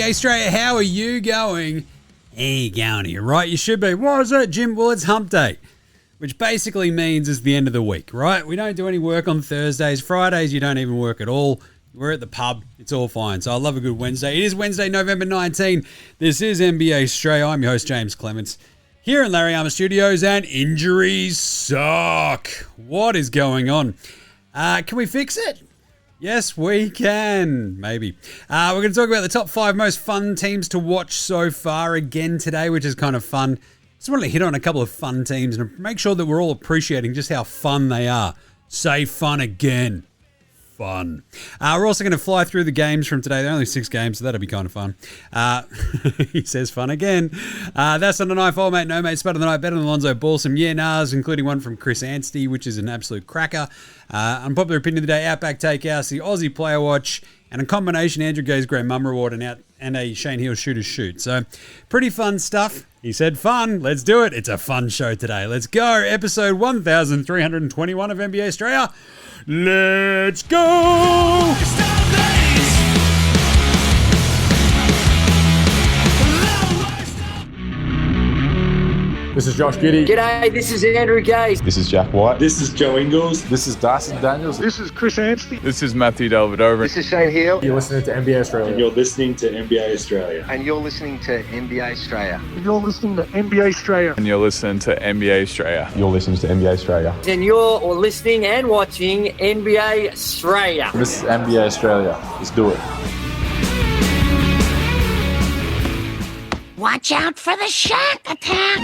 NBA Straya, how are you going? How you going here? Right, you should be. What is it, Jim? Well, it's hump day, which basically means it's the end of the week, right? We don't do any work on Thursdays. Fridays, you don't even work at all. We're at the pub. It's all fine. So I love a good Wednesday. It is Wednesday, November 19. This is NBA Straya. I'm your host, James Clements, here in Larry Armour Studios, and injuries suck. What is going on? Can we fix it? Yes, we can. Maybe. We're going to talk about the top 5 most fun teams to watch so far again today, which is kind of fun. Just want to hit on a couple of fun teams and make sure that we're all appreciating just how fun they are. Say fun again. Fun. We're also going to fly through the games from today. There are only 6 games, so that'll be kind of fun. He says fun again. That's on the night. Mate, no mate. Spud of the night. Better than Lonzo Ball. Some yeah-nahs, including one from Chris Anstey, which is an absolute cracker. Unpopular Opinion of the day. Outback Takehouse. The Aussie Player Watch. And a combination Andrew Gay's Great Mum Reward and a Shane Hill Shooter's Shoot. So pretty fun stuff. He said fun. Let's do it. It's a fun show today. Let's go. Episode 1321 of NBA Straya. Let's go! This is Josh Giddey. G'day, this is Andrew Gaze. This is Jack White. This is Joe Ingles. This is Dyson Daniels. This is Chris Anstey. This is Matthew Delvedova. This is Shane Hill. You're listening to NBA Australia. And you're listening to NBA Australia. And you're listening to NBA Straya. And you're listening to NBA Straya. And you're listening to NBA Straya. You're listening to NBA Australia. And you're listening and watching NBA Straya. This is NBA Australia. Let's do it. Watch out for the shark attack.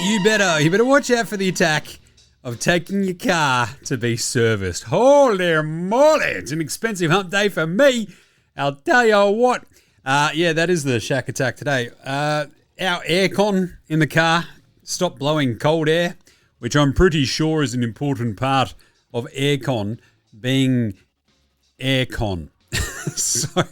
You better watch out for the attack of taking your car to be serviced. Holy moly, it's an expensive hump day for me. I'll tell you what. That is the shack attack today. Our aircon in the car stopped blowing cold air, which I'm pretty sure is an important part of aircon being aircon. So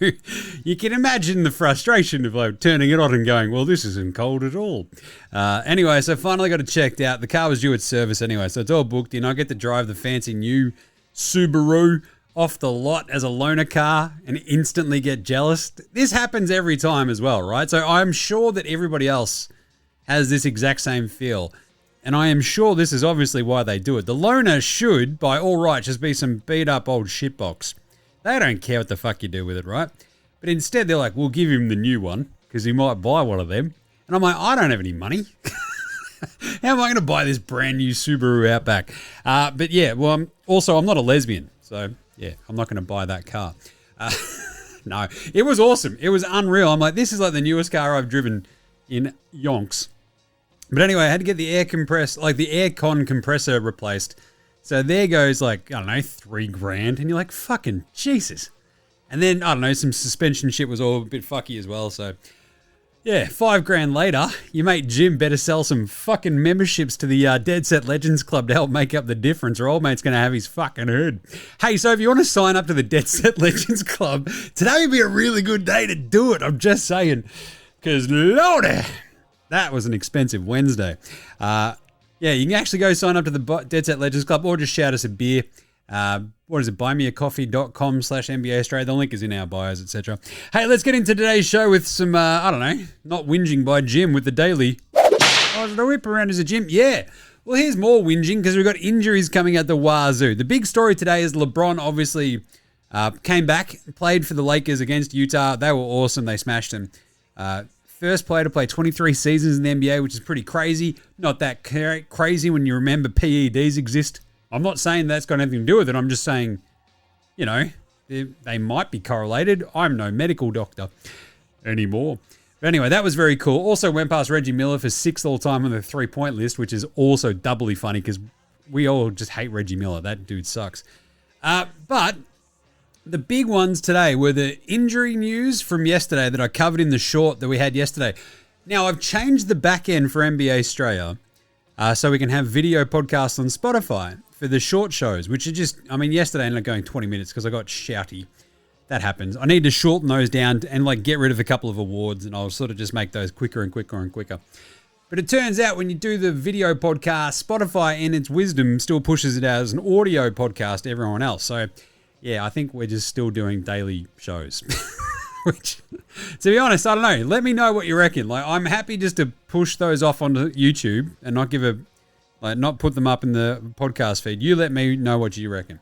you can imagine the frustration of like turning it on and going, well, this isn't cold at all. Anyway, so finally got it checked out. The car was due its service anyway, so it's all booked in. I get to drive the fancy new Subaru off the lot as a loaner car and instantly get jealous. This happens every time as well, right? So I'm sure that everybody else has this exact same feel. And I am sure this is obviously why they do it. The loaner should, by all right, just be some beat up old shitbox. They don't care what the fuck you do with it, right? But instead, they're like, we'll give him the new one because he might buy one of them. And I'm like, I don't have any money. How am I going to buy this brand new Subaru Outback? But yeah, well, I'm not a lesbian. So yeah, I'm not going to buy that car. No, it was awesome. It was unreal. I'm like, this is like the newest car I've driven in yonks. But anyway, I had to get the aircon compressor replaced. So there goes like, I don't know, $3,000. And you're like, fucking Jesus. And then, I don't know, some suspension shit was all a bit fucky as well. So yeah, $5,000 later, your mate Jim better sell some fucking memberships to the Dead Set Legends Club to help make up the difference, or old mate's going to have his fucking hood. Hey, so if you want to sign up to the Dead Set Legends Club, today would be a really good day to do it. I'm just saying. Because, lordy, that was an expensive Wednesday. Yeah, you can actually go sign up to the Dead Set Legends Club or just shout us a beer. What is it? buymeacoffee.com/NBA Australia. The link is in our bios, etc. Hey, let's get into today's show with some, I don't know, not whinging by Jim with the daily. Oh, is it a whip around as a Jim? Yeah. Well, here's more whinging because we've got injuries coming at the wazoo. The big story today is LeBron obviously came back, played for the Lakers against Utah. They were awesome. They smashed them. First player to play 23 seasons in the NBA, which is pretty crazy. Not that crazy when you remember PEDs exist. I'm not saying that's got anything to do with it. I'm just saying, you know, they might be correlated. I'm no medical doctor anymore. But anyway, that was very cool. Also went past Reggie Miller for 6th all-time on the three-point list, which is also doubly funny because we all just hate Reggie Miller. That dude sucks. But the big ones today were the injury news from yesterday that I covered in the short that we had yesterday. Now, I've changed the back end for NBA Straya so we can have video podcasts on Spotify for the short shows, which are just, I mean, yesterday I ended up going 20 minutes because I got shouty. That happens. I need to shorten those down and like get rid of a couple of awards, and I'll sort of just make those quicker and quicker and quicker. But it turns out when you do the video podcast, Spotify in its wisdom still pushes it as an audio podcast to everyone else. So yeah, I think we're just still doing daily shows. Which, to be honest, I don't know. Let me know what you reckon. Like, I'm happy just to push those off onto YouTube and not put them up in the podcast feed. You let me know what you reckon.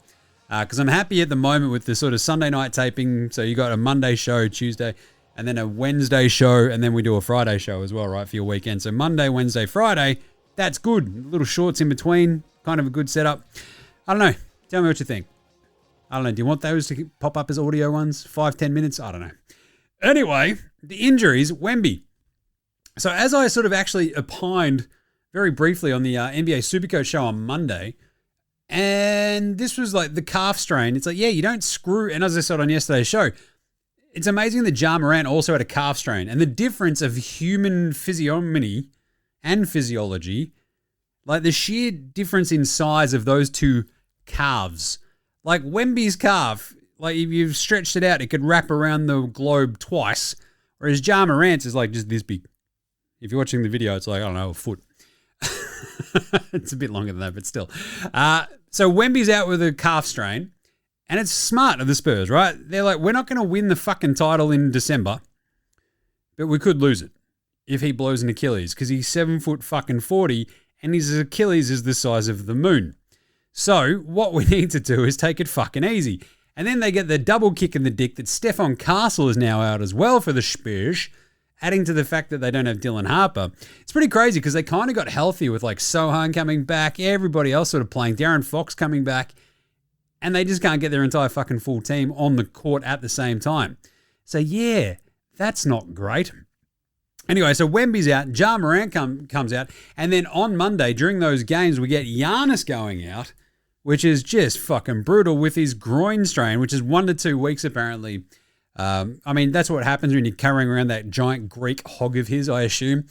Because I'm happy at the moment with the sort of Sunday night taping. So you got a Monday show, Tuesday, and then a Wednesday show, and then we do a Friday show as well, right, for your weekend. So Monday, Wednesday, Friday, that's good. Little shorts in between, kind of a good setup. I don't know. Tell me what you think. I don't know. Do you want those to pop up as audio ones? 5-10 minutes? I don't know. Anyway, the injuries, Wemby. So as I sort of actually opined very briefly on the NBA Supercoach show on Monday, and this was like the calf strain. It's like, yeah, you don't screw. And as I said on yesterday's show, it's amazing that Ja Morant also had a calf strain. And the difference of human physiognomy and physiology, like the sheer difference in size of those two calves. Like Wemby's calf, like if you've stretched it out, it could wrap around the globe twice. Whereas Ja Morant's is like just this big. If you're watching the video, it's like, I don't know, a foot. It's a bit longer than that, but still. So Wemby's out with a calf strain, and it's smart of the Spurs, right? They're like, we're not going to win the fucking title in December, but we could lose it if he blows an Achilles because he's 7'40", and his Achilles is the size of the moon. So what we need to do is take it fucking easy. And then they get the double kick in the dick that Stephon Castle is now out as well for the Spurs, adding to the fact that they don't have Dylan Harper. It's pretty crazy because they kind of got healthy with like Sohan coming back, everybody else sort of playing, Darren Fox coming back, and they just can't get their entire fucking full team on the court at the same time. So yeah, that's not great. Anyway, so Wemby's out, Ja Morant comes out, and then on Monday during those games we get Giannis going out, which is just fucking brutal with his groin strain, which is 1 to 2 weeks apparently. I mean, that's what happens when you're carrying around that giant Greek hog of his, I assume.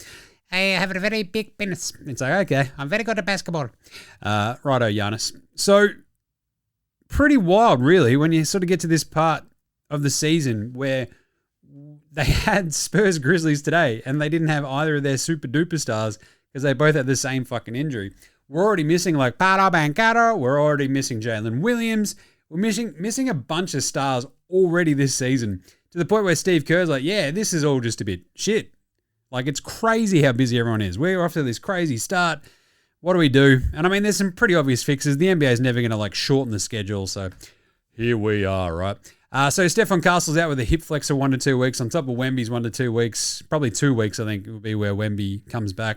I have a very big penis. It's like, okay, I'm very good at basketball. Righto, Giannis. So, pretty wild, really, when you sort of get to this part of the season where they had Spurs Grizzlies today and they didn't have either of their super duper stars because they both had the same fucking injury. We're already missing like Paolo Banchero. We're already missing Jalen Williams. We're missing a bunch of stars already this season to the point where Steve Kerr's like, yeah, this is all just a bit shit. Like, it's crazy how busy everyone is. We're off to this crazy start. What do we do? And I mean, there's some pretty obvious fixes. The NBA is never going to like shorten the schedule. So here we are, right? So Stephon Castle's out with a hip flexor 1 to 2 weeks on top of Wemby's 1 to 2 weeks. Probably 2 weeks, I think, will be where Wemby comes back.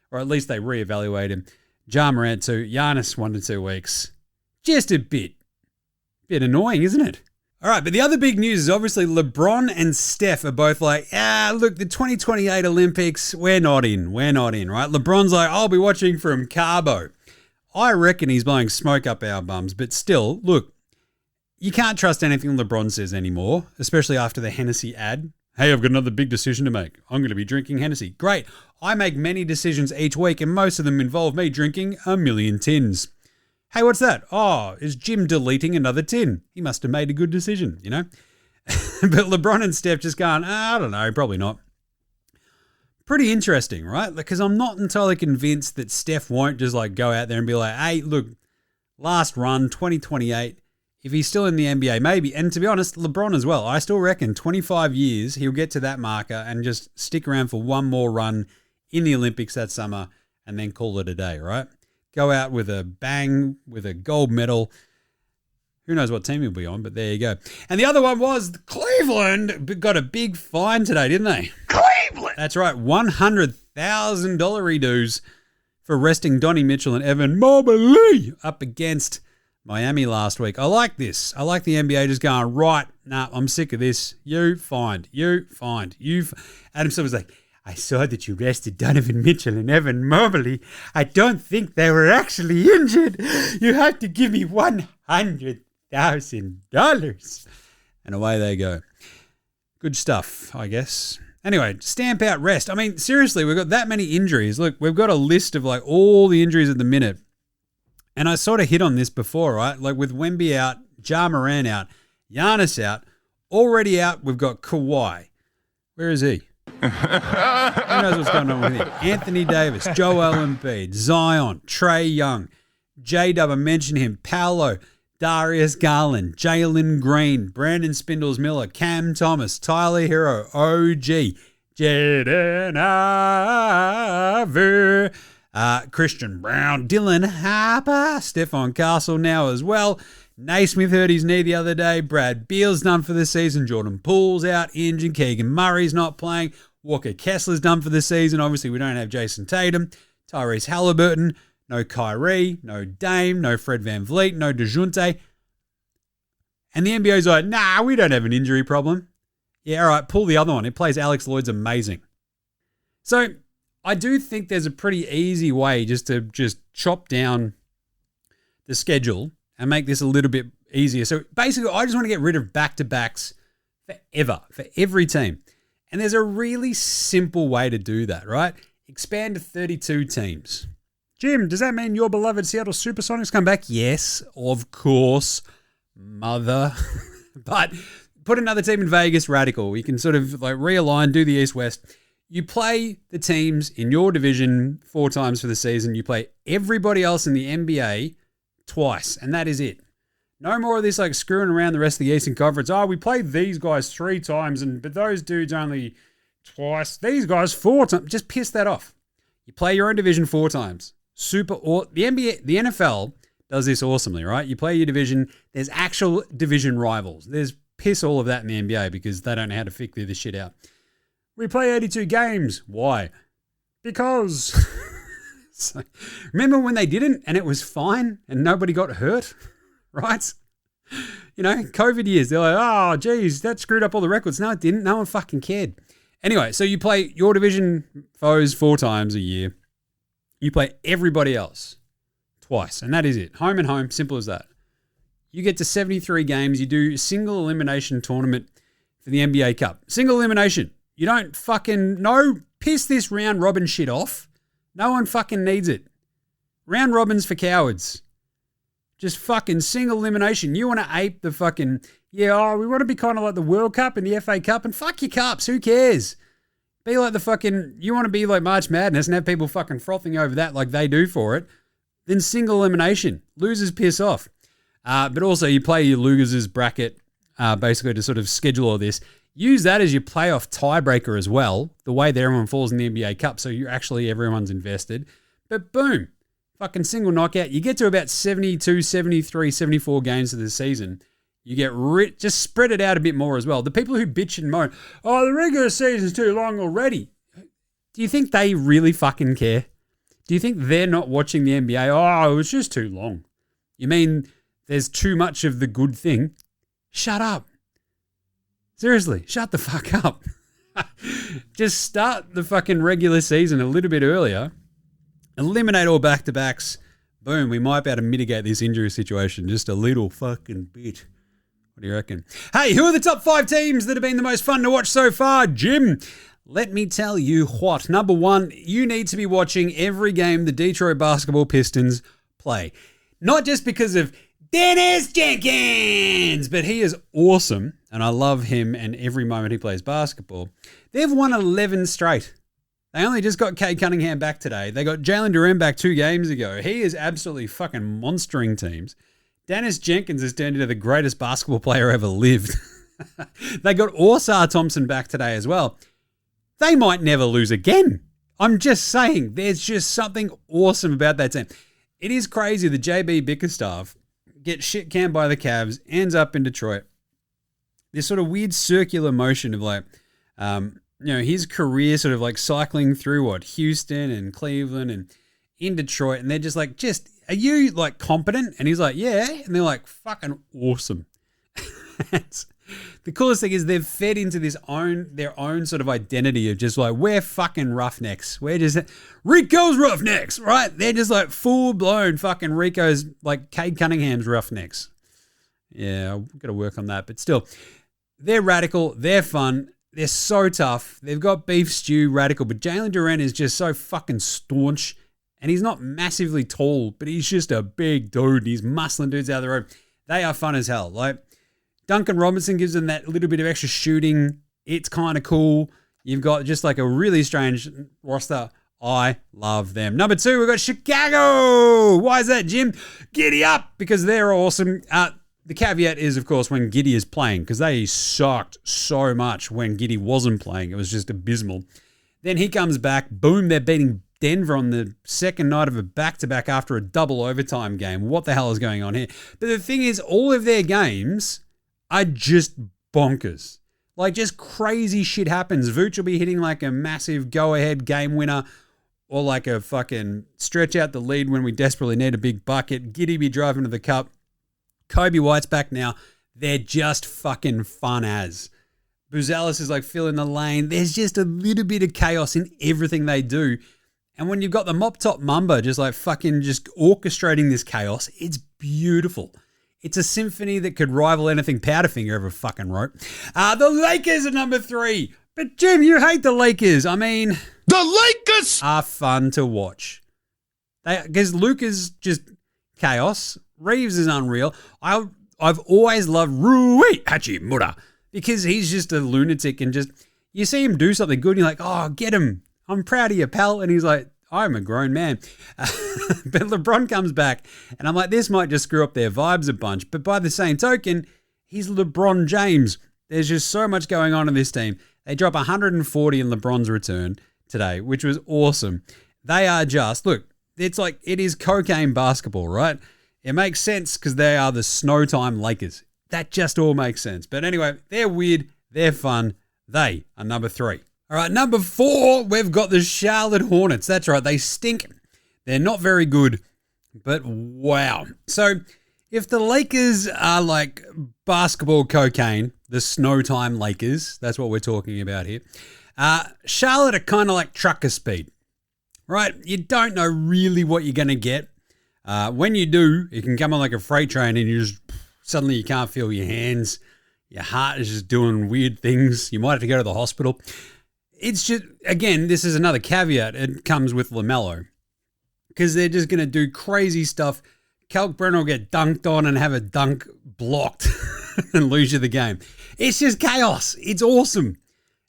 Or at least they reevaluate him. Ja Morant 2, Giannis 1 to 2 weeks. Just a bit annoying, isn't it? All right, but the other big news is obviously LeBron and Steph are both like, look, the 2028 Olympics, we're not in, right? LeBron's like, I'll be watching from Cabo. I reckon he's blowing smoke up our bums, but still, look, you can't trust anything LeBron says anymore, especially after the Hennessy ad. Hey, I've got another big decision to make. I'm going to be drinking Hennessy. Great. I make many decisions each week, and most of them involve me drinking a million tins. Hey, what's that? Oh, is Jim deleting another tin? He must have made a good decision, you know? But LeBron and Steph just going, I don't know, probably not. Pretty interesting, right? Because I'm not entirely convinced that Steph won't just like go out there and be like, hey, look, last run, 2028. If he's still in the NBA, maybe. And to be honest, LeBron as well. I still reckon 25 years, he'll get to that marker and just stick around for one more run in the Olympics that summer and then call it a day, right? Go out with a bang, with a gold medal. Who knows what team he'll be on, but there you go. And the other one was Cleveland got a big fine today, didn't they? Cleveland! That's right, $100,000 redos for arresting Donnie Mitchell and Evan Mobley up against Miami last week. I like this. I like the NBA just going, right, nah, I'm sick of this. You fined. Adam Silver's like, I saw that you arrested Donovan Mitchell and Evan Mobley. I don't think they were actually injured. You have to give me $100,000. And away they go. Good stuff, I guess. Anyway, stamp out rest. I mean, seriously, we've got that many injuries. Look, we've got a list of like all the injuries at the minute. And I sort of hit on this before, right? Like with Wemby out, Ja Morant out, Giannis out. Already out, we've got Kawhi. Where is he? Who knows what's going on with him? Anthony Davis, Joel Embiid, Zion, Trae Young, J-Dub, I mentioned him, Paolo, Darius Garland, Jalen Green, Brandon Spindles Miller, Cam Thomas, Tyler Hero, OG, Jaden Ivey, Christian Brown, Dylan Harper, Stephon Castle now as well. Naismith hurt his knee the other day. Brad Beal's done for the season. Jordan Poole's out injured. Keegan Murray's not playing. Walker Kessler's done for the season. Obviously, we don't have Jason Tatum. Tyrese Halliburton. No Kyrie. No Dame. No Fred VanVleet. No DeJounte. And the NBA's like, nah, we don't have an injury problem. Yeah, all right, pull the other one. It plays Alex Lloyd's amazing. So I do think there's a pretty easy way just to chop down the schedule and make this a little bit easier. So basically, I just want to get rid of back-to-backs forever, for every team. And there's a really simple way to do that, right? Expand to 32 teams. Jim, does that mean your beloved Seattle Supersonics come back? Yes, of course, mother. But put another team in Vegas, radical. You can sort of like realign, do the East-West. You play the teams in your division 4 times for the season. You play everybody else in the NBA twice, and that is it. No more of this like screwing around the rest of the Eastern Conference. Oh, we played these guys 3 times, but those dudes only twice. These guys 4 times. Just piss that off. You play your own division 4 times. The NFL does this awesomely, right? You play your division. There's actual division rivals. There's piss all of that in the NBA because they don't know how to figure this shit out. We play 82 games. Why? Because... So, remember when they didn't and it was fine and nobody got hurt, right? You know, COVID years, they're like, oh, geez, that screwed up all the records. No, it didn't. No one fucking cared. Anyway, so you play your division foes 4 times a year. You play everybody else twice, and that is it. Home and home, simple as that. You get to 73 games. You do a single elimination tournament for the NBA Cup. Single elimination. You don't piss this round robin shit off. No one fucking needs it. Round robins for cowards. Just fucking single elimination. You want to ape the fucking, we want to be kind of like the World Cup and the FA Cup, and fuck your cups. Who cares? Be like you want to be like March Madness and have people fucking frothing over that like they do for it. Then single elimination. Losers piss off. But also you play your losers bracket basically to sort of schedule all this. Use that as your playoff tiebreaker as well, the way that everyone falls in the NBA Cup, so everyone's invested. But boom, fucking single knockout. You get to about 72, 73, 74 games of the season. You get just spread it out a bit more as well. The people who bitch and moan, oh, the regular season's too long already. Do you think they really fucking care? Do you think they're not watching the NBA? Oh, it was just too long. You mean there's too much of the good thing? Shut up. Seriously, shut the fuck up. Just start the fucking regular season a little bit earlier. Eliminate all back-to-backs. Boom, we might be able to mitigate this injury situation just a little fucking bit. What do you reckon? Hey, who are the top 5 teams that have been the most fun to watch so far? Jim, let me tell you what. Number 1, you need to be watching every game the Detroit Basketball Pistons play. Not just because of Dennis Jenkins, but he is awesome, and I love him and every moment he plays basketball. They've won 11 straight. They only just got Cade Cunningham back today. They got Jalen Duren back 2 games ago. He is absolutely fucking monstering teams. Dennis Jenkins has turned into the greatest basketball player ever lived. They got Orsar Thompson back today as well. They might never lose again. I'm just saying, there's just something awesome about that team. It is crazy that JB Bickerstaff gets shit canned by the Cavs, ends up in Detroit. This sort of weird circular motion of like, his career sort of like cycling through Houston and Cleveland and in Detroit. And they're just like, are you like competent? And he's like, yeah. And they're like, fucking awesome. The coolest thing is they've fed into their own sort of identity of just like, we're fucking roughnecks. We're just Rico's roughnecks, right? They're just like full blown fucking Rico's, like Cade Cunningham's roughnecks. Yeah, I've got to work on that. But still, they're radical. They're fun. They're so tough. They've got beef stew radical. But Jalen Duren is just so fucking staunch. And he's not massively tall, but he's just a big dude. He's muscling dudes out of the road. They are fun as hell. Like, Duncan Robinson gives them that little bit of extra shooting. It's kind of cool. You've got just like a really strange roster. I love them. Number 2, we've got Chicago. Why is that, Jim? Giddy up, because they're awesome. The caveat is, of course, when Giddy is playing, because they sucked so much when Giddy wasn't playing. It was just abysmal. Then he comes back. Boom, they're beating Denver on the second night of a back-to-back after a double overtime game. What the hell is going on here? But the thing is, all of their games are just bonkers. Like, just crazy shit happens. Vooch will be hitting like a massive go-ahead game winner, or like a fucking stretch out the lead when we desperately need a big bucket. Giddy be driving to the cup. Kobe White's back now. They're just fucking fun as. Buzelis is like filling the lane. There's just a little bit of chaos in everything they do. And when you've got the mop top Mamba just like fucking just orchestrating this chaos, it's beautiful. It's a symphony that could rival anything Powderfinger ever fucking wrote. The Lakers are number 3. But Jim, you hate the Lakers. I mean, the Lakers are fun to watch. Because Luke is just chaos. Reeves is unreal. I've always loved Rui Hachimura because he's just a lunatic and just, you see him do something good and you're like, oh, get him. I'm proud of you, pal. And he's like, I'm a grown man. But LeBron comes back and I'm like, this might just screw up their vibes a bunch. But by the same token, he's LeBron James. There's just so much going on in this team. They drop 140 in LeBron's return today, which was awesome. They are just, look, it's like, it is cocaine basketball, right? It makes sense because they are the Snowtime Lakers. That just all makes sense. But anyway, they're weird. They're fun. They are number 3. All right, number 4, we've got the Charlotte Hornets. That's right. They stink. They're not very good, but wow. So if the Lakers are like basketball cocaine, the Snowtime Lakers, that's what we're talking about here. Charlotte are kind of like trucker speed, right? You don't know really what you're going to get. When you do, it can come on like a freight train and suddenly you can't feel your hands. Your heart is just doing weird things. You might have to go to the hospital. It's just, again, this is another caveat. It comes with LaMelo because they're just going to do crazy stuff. Kalkbrenner will get dunked on and have a dunk blocked and lose you the game. It's just chaos. It's awesome.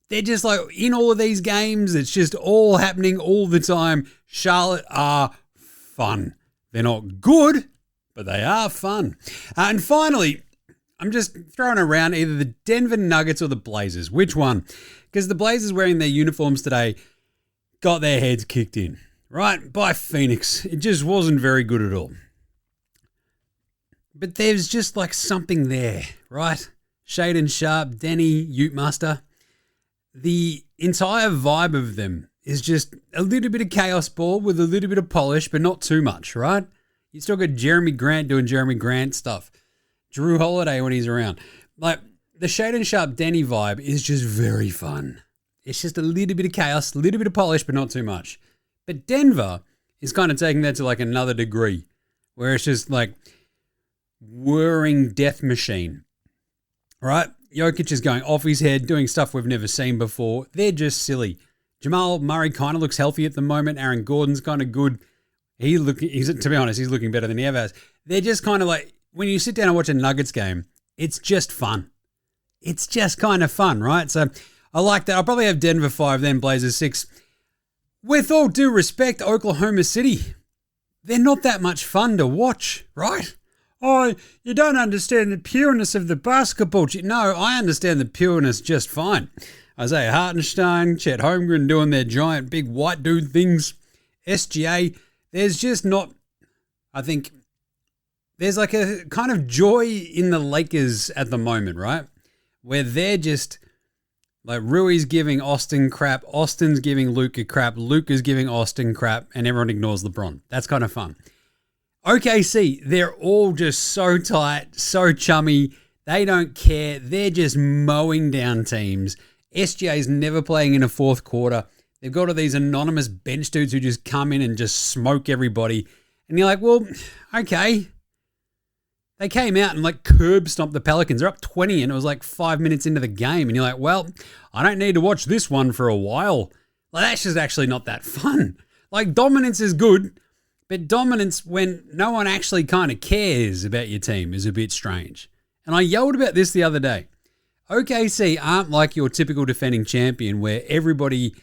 They're just like in all of these games. It's just all happening all the time. Charlotte are fun. They're not good, but they are fun. And finally, I'm just throwing around either the Denver Nuggets or the Blazers. Which one? Because the Blazers wearing their uniforms today got their heads kicked in, right? By Phoenix. It just wasn't very good at all. But there's just like something there, right? Shaden Sharp, Denny, Ute Muster. The entire vibe of them is just a little bit of chaos ball with a little bit of polish, but not too much, right? You still got Jeremy Grant doing Jeremy Grant stuff. Drew Holiday when he's around. Like, the Shaden Sharp Denny vibe is just very fun. It's just a little bit of chaos, a little bit of polish, but not too much. But Denver is kind of taking that to like another degree, where it's just like whirring death machine, right? Jokic is going off his head, doing stuff we've never seen before. They're just silly. Jamal Murray kind of looks healthy at the moment. Aaron Gordon's kind of good. To be honest, he's looking better than he ever has. They're just kind of like, when you sit down and watch a Nuggets game, it's just fun. It's just kind of fun, right? So I like that. I'll probably have Denver 5, then Blazers 6. With all due respect, Oklahoma City, they're not that much fun to watch, right? Oh, you don't understand the pureness of the basketball. No, I understand the pureness just fine. Isaiah Hartenstein, Chet Holmgren doing their giant big white dude things. SGA, there's just not, I think, there's like a kind of joy in the Lakers at the moment, right? Where they're just, like Rui's giving Austin crap, Austin's giving Luka crap, Luka's giving Austin crap, and everyone ignores LeBron. That's kind of fun. OKC, they're all just so tight, so chummy. They don't care. They're just mowing down teams. SGA's never playing in a fourth quarter. They've got all these anonymous bench dudes who just come in and just smoke everybody. And you're like, well, okay. They came out and like curb stomped the Pelicans. They're up 20 and it was like 5 minutes into the game. And you're like, well, I don't need to watch this one for a while. Like, that's just actually not that fun. Like, dominance is good, but dominance when no one actually kind of cares about your team is a bit strange. And I yelled about this the other day. OKC aren't like your typical defending champion where everybody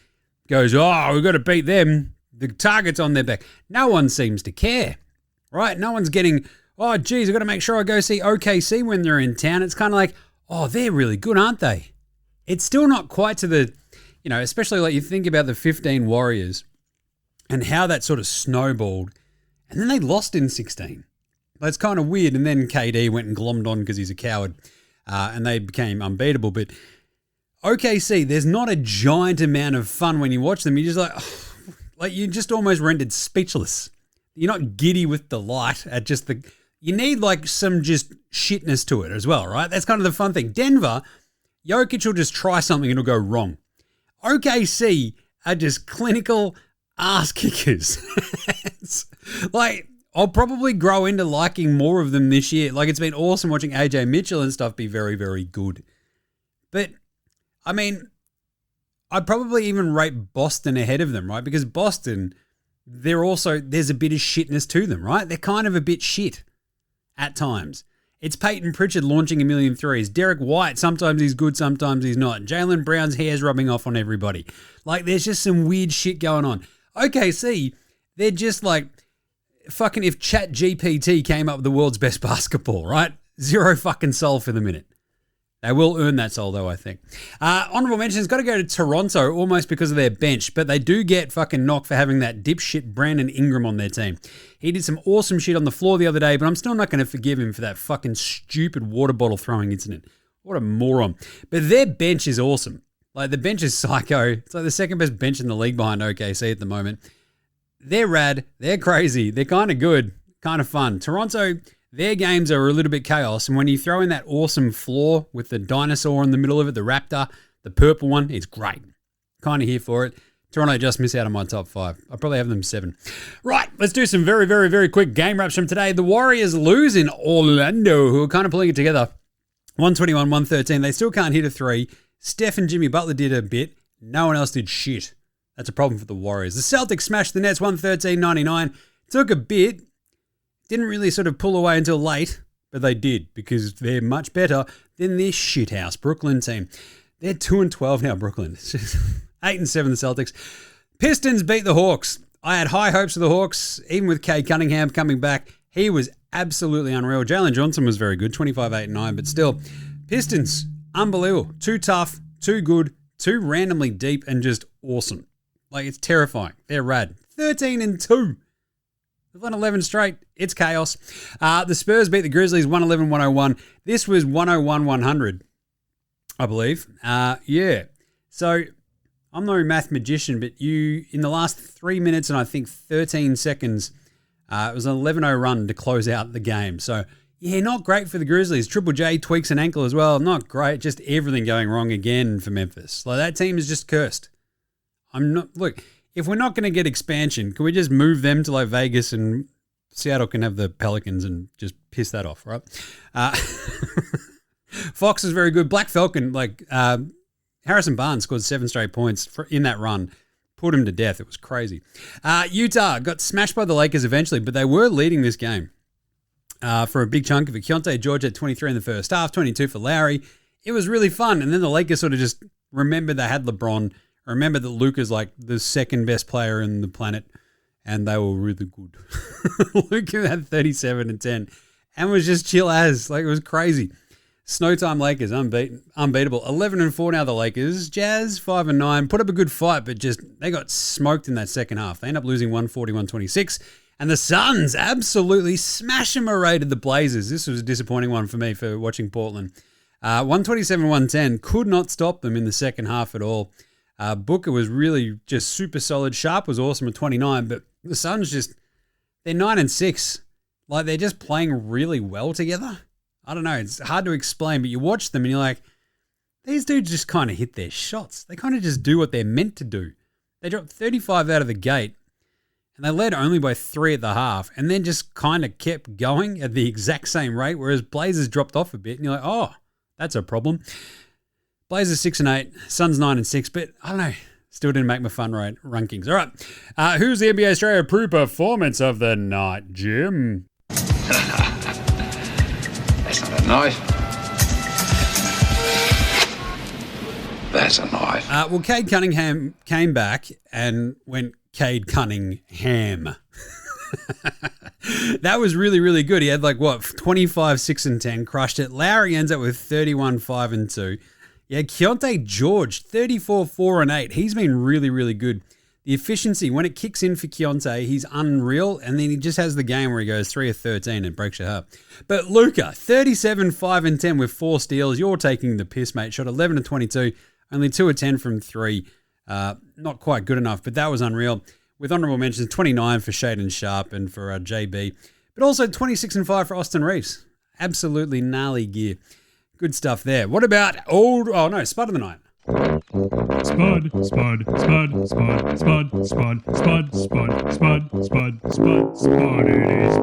goes, oh, we've got to beat them. the target's on their back. No one seems to care, right? No one's getting, oh, geez, I've got to make sure I go see OKC when they're in town. It's kind of like, oh, they're really good, aren't they? It's still not quite to the, especially like you think about the 15 Warriors and how that sort of snowballed. And then they lost in 16. That's kind of weird. And then KD went and glommed on because he's a coward. And they became unbeatable. But OKC, there's not a giant amount of fun when you watch them. You're just like you just almost rendered speechless. You're not giddy with delight at just you need like some just shitness to it as well, right? That's kind of the fun thing. Denver, Jokic will just try something and it'll go wrong. OKC are just clinical ass kickers. It's like, I'll probably grow into liking more of them this year. Like, it's been awesome watching AJ Mitchell and stuff be very, very good. But, I mean, I'd probably even rate Boston ahead of them, right? Because Boston, there's a bit of shitness to them, right? They're kind of a bit shit at times. It's Peyton Pritchard launching a million threes. Derek White, sometimes he's good, sometimes he's not. Jaylen Brown's hair's rubbing off on everybody. Like, there's just some weird shit going on. OKC, they're just like, fucking if ChatGPT came up with the world's best basketball, right? Zero fucking soul for the minute. They will earn that soul, though, I think. Honorable mentions, got to go to Toronto almost because of their bench, but they do get fucking knocked for having that dipshit Brandon Ingram on their team. He did some awesome shit on the floor the other day, but I'm still not going to forgive him for that fucking stupid water bottle throwing incident. What a moron. But their bench is awesome. Like, the bench is psycho. It's like the second best bench in the league behind OKC at the moment. They're rad. They're crazy. They're kind of good, kind of fun. Toronto, their games are a little bit chaos. And when you throw in that awesome floor with the dinosaur in the middle of it, the raptor, the purple one, it's great. Kind of here for it. Toronto just miss out on my top 5. I'll probably have them 7. Right, let's do some very, very, very quick game wraps from today. The Warriors lose in Orlando, who are kind of pulling it together. 121-113. They still can't hit a 3. Steph and Jimmy Butler did a bit. No one else did shit. That's a problem for the Warriors. The Celtics smashed the Nets 113-99. Took a bit. Didn't really sort of pull away until late, but they did because they're much better than this shithouse Brooklyn team. They're 2-12 now, Brooklyn. It's just 8-7 the Celtics. Pistons beat the Hawks. I had high hopes for the Hawks, even with Cade Cunningham coming back. He was absolutely unreal. Jalen Johnson was very good, 25-8-9, but still, Pistons, unbelievable. Too tough, too good, too randomly deep, and just awesome. Like, it's terrifying. They're rad. 13-2. They've won 11 straight. It's chaos. The Spurs beat the Grizzlies 111-101. This was 101-100, I believe. Yeah. So, I'm no math magician, but in the last 3 minutes and I think 13 seconds, it was an 11-0 run to close out the game. So, yeah, not great for the Grizzlies. Triple J tweaks an ankle as well. Not great. Just everything going wrong again for Memphis. Like, that team is just cursed. Look, if we're not going to get expansion, can we just move them to like Vegas and Seattle can have the Pelicans and just piss that off, right? Fox is very good. Black Falcon, Harrison Barnes scored 7 straight points in that run. Put him to death. It was crazy. Utah got smashed by the Lakers eventually, but they were leading this game for a big chunk of it. Keontae George had 23 in the first half, 22 for Lowry. It was really fun. And then the Lakers sort of just remembered they had LeBron. Remember that Luka's like the second best player in the planet, and they were really good. Luka had 37 and 10, and was just chill as. Like, it was crazy. Snowtime Lakers, unbeatable. 11-4 now the Lakers. Jazz, 5-9. Put up a good fight, but just they got smoked in that second half. They end up losing 140-126. And the Suns absolutely smash-and-marated the Blazers. This was a disappointing one for me for watching Portland. 127-110. Could not stop them in the second half at all. Booker was really just super solid. Sharp was awesome at 29, but the Suns they're 9-6. Like, they're just playing really well together. I don't know. It's hard to explain, but you watch them and you're like, these dudes just kind of hit their shots. They kind of just do what they're meant to do. They dropped 35 out of the gate and they led only by 3 at the half and then just kind of kept going at the exact same rate, whereas Blazers dropped off a bit and you're like, oh, that's a problem. Blazers 6-8, Suns 9-6, but I don't know. Still didn't make my fun rate rankings. All right. Who's the NBA Straya Pro Performance of the Night, Jim? That's not a knife. That's a knife. Well, Cade Cunningham came back and went Cade Cunningham. That was really, really good. He had 25, 6 and 10, crushed it. Lowry ends up with 31, 5 and 2. Yeah, Keontae George, 34, 4 and 8. He's been really, really good. The efficiency, when it kicks in for Keontae, he's unreal, and then he just has the game where he goes 3 of 13 and breaks your heart. But Luka, 37, 5 and 10 with 4 steals. You're taking the piss, mate. Shot 11 of 22, only 2 of 10 from 3. Not quite good enough, but that was unreal. With honourable mentions, 29 for Shaden Sharp and for JB, but also 26 and 5 for Austin Reeves. Absolutely gnarly gear. Good stuff there. What about Spud of the night? Spud, Spud, Spud, Spud, Spud, Spud, Spud, Spud, Spud, Spud, Spud, Spud, it is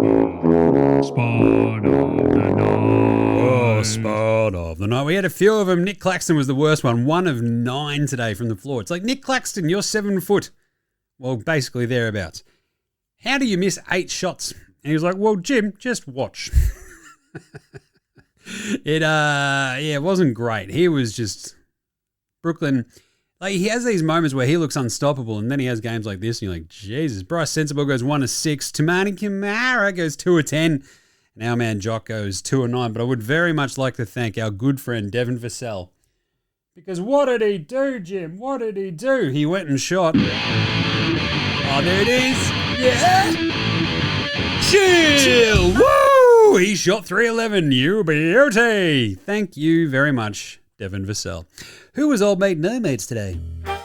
Spud of the night. Oh, Spud of the night. We had a few of them. Nick Claxton was the worst one. 1 of 9 today from the floor. It's like, Nick Claxton, you're 7 foot. Well, basically thereabouts. How do you miss 8 shots? And he was like, well, Jim, just watch. It wasn't great. He was just Brooklyn. Like, he has these moments where he looks unstoppable, and then he has games like this, and you're like, Jesus. Bryce Sensabaugh goes 1 of 6. Tamani Kamara goes 2 of 10. And our man Jock goes 2 of 9. But I would very much like to thank our good friend Devin Vassell. Because what did he do, Jim? What did he do? He went and shot. Oh, there it is. Yeah. Chill. Woo! He shot 311. You beauty. Thank you very much, Devin Vassell. Who was Old Mate No Mates today?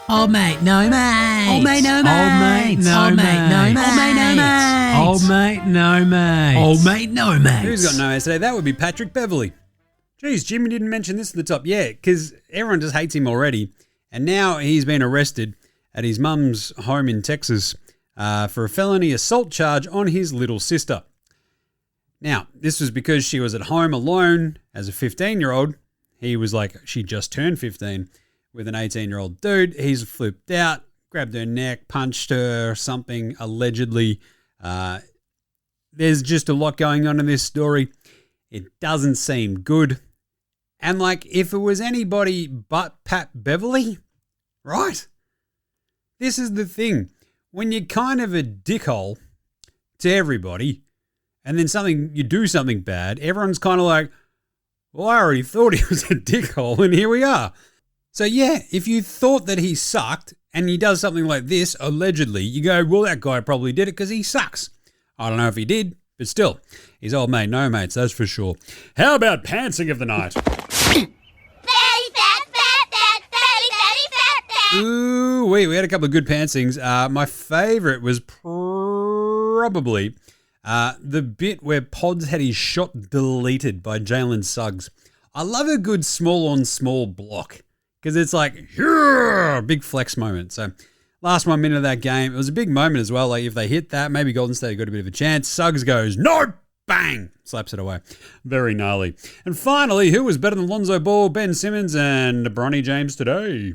Old mate, no mates. Old mate, no mates. Old mate, no mates. Old mate, no mates. Old mate, no mates. Old mate, no mates. Who's got no mates today? That would be Patrick Beverley. Geez, Jimmy didn't mention this at the top. Yeah, because everyone just hates him already. And now he's been arrested at his mum's home in Texas for a felony assault charge on his little sister. Now, this was because she was at home alone as a 15-year-old. He was like, she just turned 15 with an 18-year-old dude. He's flipped out, grabbed her neck, punched her, something, allegedly. There's just a lot going on in this story. It doesn't seem good. And if it was anybody but Pat Beverly, right? This is the thing. When you're kind of a dickhole to everybody, and then you do something bad, everyone's kind of like, well, I already thought he was a dickhole, and here we are. So yeah, if you thought that he sucked, and he does something like this, allegedly, you go, well, that guy probably did it because he sucks. I don't know if he did, but still, he's old mate, no mates, that's for sure. How about pantsing of the night? Ooh, we had a couple of good pantsings. My favourite was probably the bit where Pods had his shot deleted by Jalen Suggs. I love a good small-on-small block because it's like, big flex moment. So last 1 minute of that game, it was a big moment as well. Like if they hit that, maybe Golden State got a bit of a chance. Suggs goes, no, bang, slaps it away. Very gnarly. And finally, who was better than Lonzo Ball, Ben Simmons, and Bronny James today?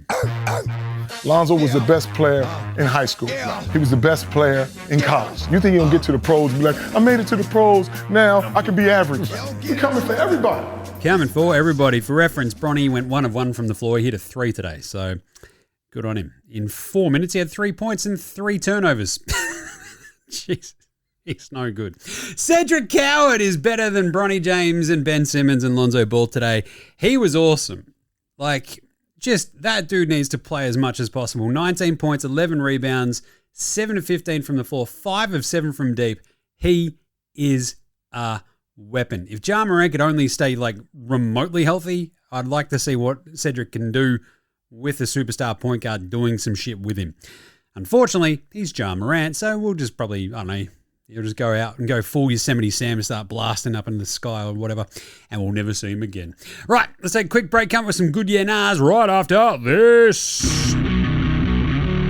Lonzo was the best player in high school. He was the best player in college. You think he'll get to the pros and be like, I made it to the pros, now I can be average. He's coming for everybody. Coming for everybody. For reference, Bronny went 1 of 1 from the floor. He hit a 3 today, so good on him. In 4 minutes, he had 3 points and 3 turnovers. Jeez. He's no good. Cedric Coward is better than Bronny James and Ben Simmons and Lonzo Ball today. He was awesome. Just that dude needs to play as much as possible. 19 points, 11 rebounds, 7 of 15 from the floor, 5 of 7 from deep. He is a weapon. If Ja Morant could only stay remotely healthy, I'd like to see what Cedric can do with a superstar point guard doing some shit with him. Unfortunately, he's Ja Morant, so we'll just probably, I don't know, he'll just go out and go full Yosemite Sam and start blasting up in the sky or whatever, and we'll never see him again. Right, let's take a quick break, come up with some good yeah-nahs right after this.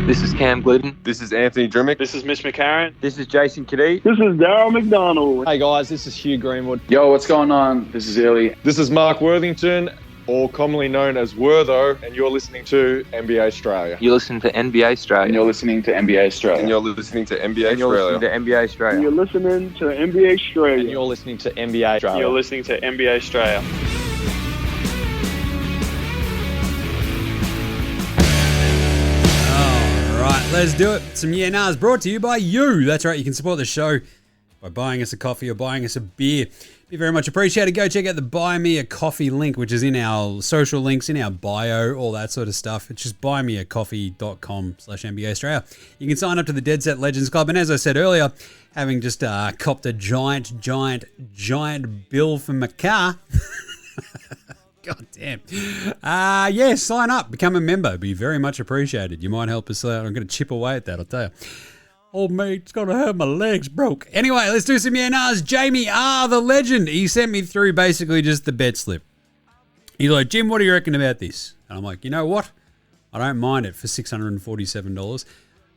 This is Cam Glidden. This is Anthony Drimmick. This is Mitch McCarron. This is Jason Kadee. This is Darryl McDonald. Hey guys, this is Hugh Greenwood. Yo, what's going on? This is Illy. This is Mark Worthington, or commonly known as Wortho, and you're listening to NBA Straya. You're listening to NBA Straya. And you're listening to NBA Straya. And you're listening to NBA and you're listening to NBA Straya. And you're listening to NBA Straya. And you're listening to NBA Straya. You're listening to NBA Straya. All right, Let's do it. Some Yeah Nahs brought to you by you. That's right, you can support the show by buying us a coffee or buying us a beer. Be very much appreciated. Go check out the Buy Me a Coffee link, which is in our social links, in our bio, all that sort of stuff. It's just buymeacoffee.com/NBA Australia. You can sign up to the Dead Set Legends Club. And as I said earlier, having just copped a giant bill for my car. God damn. Yeah, sign up. Become a member. Be very much appreciated. You might help us out. I'm going to chip away at that, I'll tell you. Oh, mate, it's going to hurt my legs broke. Anyway, let's do some Yeah Nahs. Jamie R, the legend. He sent me through basically just the bet slip. He's like, Jim, what do you reckon about this? And I'm like, you know what? I don't mind it for $647.